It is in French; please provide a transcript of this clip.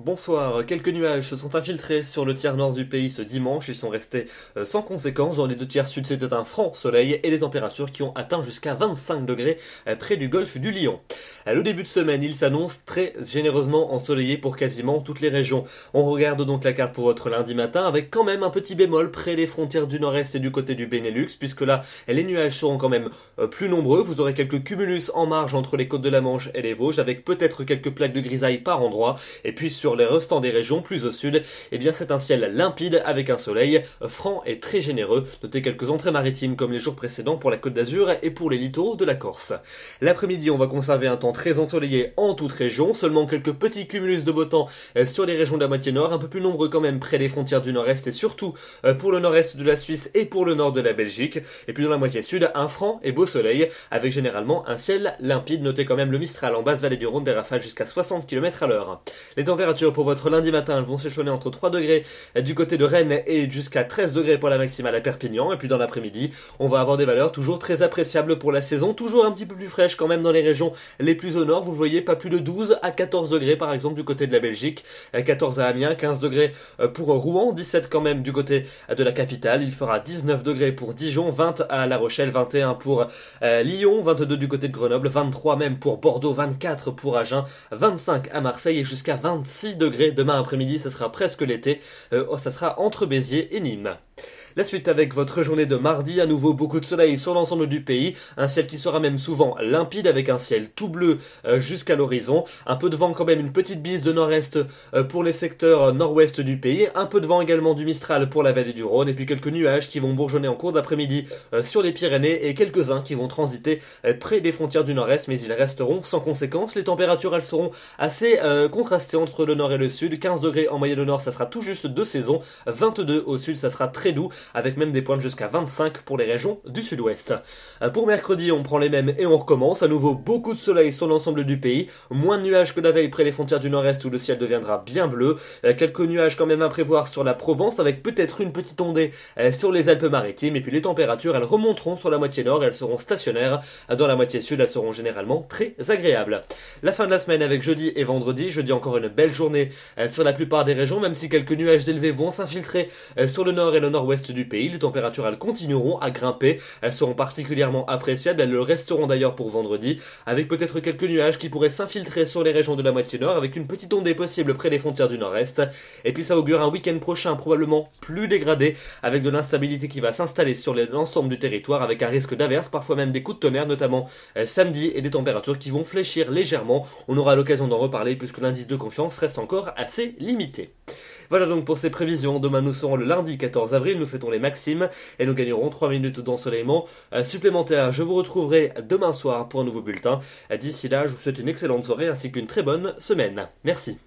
Bonsoir, quelques nuages se sont infiltrés sur le tiers nord du pays ce dimanche, ils sont restés sans conséquence. Dans les deux tiers sud c'était un franc soleil et des températures qui ont atteint jusqu'à 25 degrés près du golfe du Lion. Le début de semaine il s'annonce très généreusement ensoleillé pour quasiment toutes les régions. On regarde donc la carte pour votre lundi matin avec quand même un petit bémol près des frontières du nord-est et du côté du Benelux, puisque là les nuages seront quand même plus nombreux. Vous aurez quelques cumulus en marge entre les côtes de la Manche et les Vosges avec peut-être quelques plaques de grisaille par endroit. Et puis sur les restants des régions plus au sud, eh bien c'est un ciel limpide avec un soleil franc et très généreux. Notez quelques entrées maritimes comme les jours précédents pour la Côte d'Azur et pour les littoraux de la Corse. L'après-midi, on va conserver un temps très ensoleillé en toute région, seulement quelques petits cumulus de beau temps sur les régions de la moitié nord, un peu plus nombreux quand même près des frontières du nord-est et surtout pour le nord-est de la Suisse et pour le nord de la Belgique. Et puis dans la moitié sud, un franc et beau soleil avec généralement un ciel limpide. Notez quand même le Mistral en basse vallée du Rhône, des rafales jusqu'à 60 km à l'heure. Les températures pour votre lundi matin vont s'échelonner entre 3 degrés du côté de Rennes et jusqu'à 13 degrés pour la maximale à Perpignan. Et puis dans l'après-midi, on va avoir des valeurs toujours très appréciables pour la saison, toujours un petit peu plus fraîches quand même dans les régions les plus au nord. Vous le voyez, pas plus de 12 à 14 degrés par exemple du côté de la Belgique, 14 à Amiens, 15 degrés pour Rouen, 17 quand même du côté de la capitale. Il fera 19 degrés pour Dijon, 20 à La Rochelle, 21 pour Lyon, 22 du côté de Grenoble, 23 même pour Bordeaux, 24 pour Agen, 25 à Marseille et jusqu'à 26 degrés demain après-midi. Ça sera presque l'été, ça sera entre Béziers et Nîmes. La suite avec votre journée de mardi, à nouveau beaucoup de soleil sur l'ensemble du pays, un ciel qui sera même souvent limpide avec un ciel tout bleu jusqu'à l'horizon, un peu de vent quand même, une petite bise de nord-est pour les secteurs nord-ouest du pays, un peu de vent également du Mistral pour la vallée du Rhône et puis quelques nuages qui vont bourgeonner en cours d'après-midi sur les Pyrénées et quelques-uns qui vont transiter près des frontières du nord-est, mais ils resteront sans conséquence. Les températures elles seront assez contrastées entre le nord et le sud, 15 degrés en moyenne au nord ça sera tout juste de saison, 22 au sud ça sera très doux, avec même des pointes jusqu'à 25 pour les régions du sud-ouest. Pour mercredi, on prend les mêmes et on recommence. À nouveau, beaucoup de soleil sur l'ensemble du pays. Moins de nuages que la veille près des frontières du nord-est où le ciel deviendra bien bleu. Quelques nuages quand même à prévoir sur la Provence avec peut-être une petite ondée sur les Alpes-Maritimes. Et puis les températures, elles remonteront sur la moitié nord et elles seront stationnaires. Dans la moitié sud, elles seront généralement très agréables. La fin de la semaine avec jeudi et vendredi. Jeudi encore une belle journée sur la plupart des régions, même si quelques nuages élevés vont s'infiltrer sur le nord et le nord-ouest du pays. Les températures elles continueront à grimper, elles seront particulièrement appréciables, elles le resteront d'ailleurs pour vendredi, avec peut-être quelques nuages qui pourraient s'infiltrer sur les régions de la moitié nord, avec une petite ondée possible près des frontières du nord-est, et puis ça augure un week-end prochain probablement plus dégradé, avec de l'instabilité qui va s'installer sur l'ensemble du territoire, avec un risque d'averses, parfois même des coups de tonnerre, notamment samedi, et des températures qui vont fléchir légèrement. On aura l'occasion d'en reparler puisque l'indice de confiance reste encore assez limité. Voilà donc pour ces prévisions. Demain nous serons le lundi 14 avril, nous fêtons les Maximes et nous gagnerons 3 minutes d'ensoleillement supplémentaire. Je vous retrouverai demain soir pour un nouveau bulletin. D'ici là, je vous souhaite une excellente soirée ainsi qu'une très bonne semaine. Merci.